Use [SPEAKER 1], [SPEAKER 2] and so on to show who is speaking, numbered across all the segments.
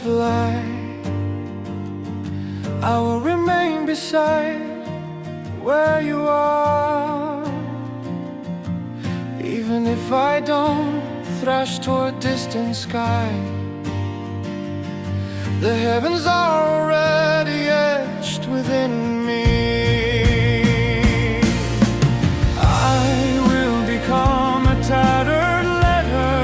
[SPEAKER 1] fly. I will remain beside where you are, even if I don't thrash toward distant sky. The heavens are already etched within me. I will become a tattered letter,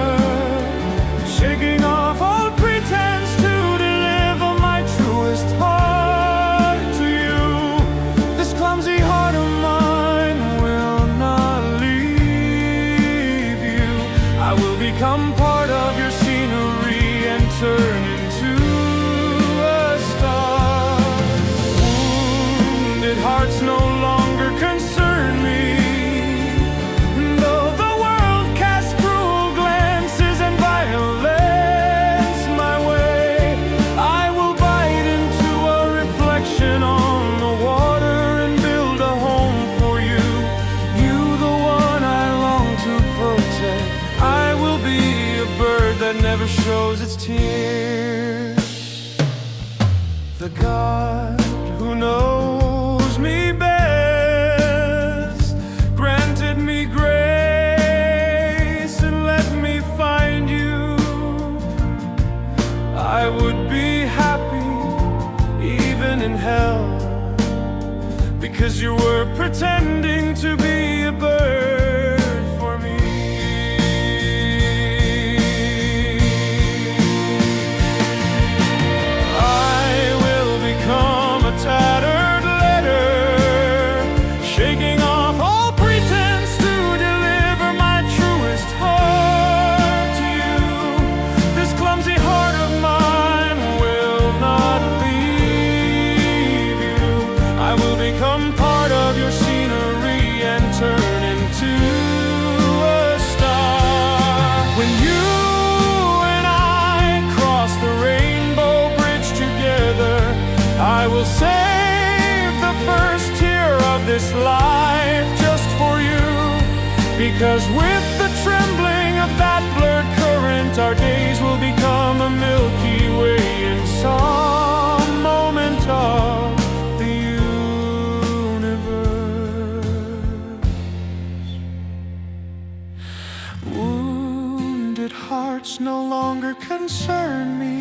[SPEAKER 1] shaking off all pretense to deliver my truest heart to you. This clumsy heart of mine will not leave you. I will become part of your scenery and turn into a star. Wounded hearts no longer concern me, though the world casts cruel glances and violence my way. I will bite into a reflection on the water and build a home for you. You, the one I long to protect. I will be a bird that never shows its tears. The God who knows me best granted me grace and let me find you. I would be happy even in hell, because you were pretending to be a bird for me. Tattered letter, shaking off all pretense to deliver my truest heart to you. This clumsy heart of mine will not leave you. I will become part of your scenery and turn into a star. When you and I cross the rainbow bridge together, I will save the first tear of this life just for you, because with the trembling of that blurred current, our days will become a Milky Way in some moment of the universe. Wounded hearts no longer concern me,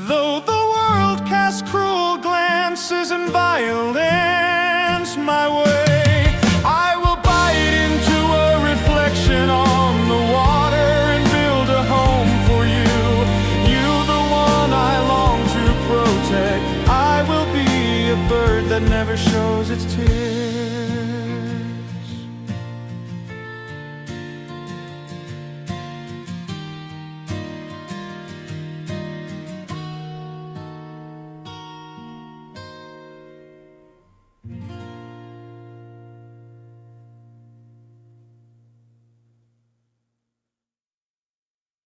[SPEAKER 1] though the world casts cruel glances and violence my way. I will bite into a reflection on the water and build a home for you. You, the one I long to protect. I will be a bird that never shows its tears.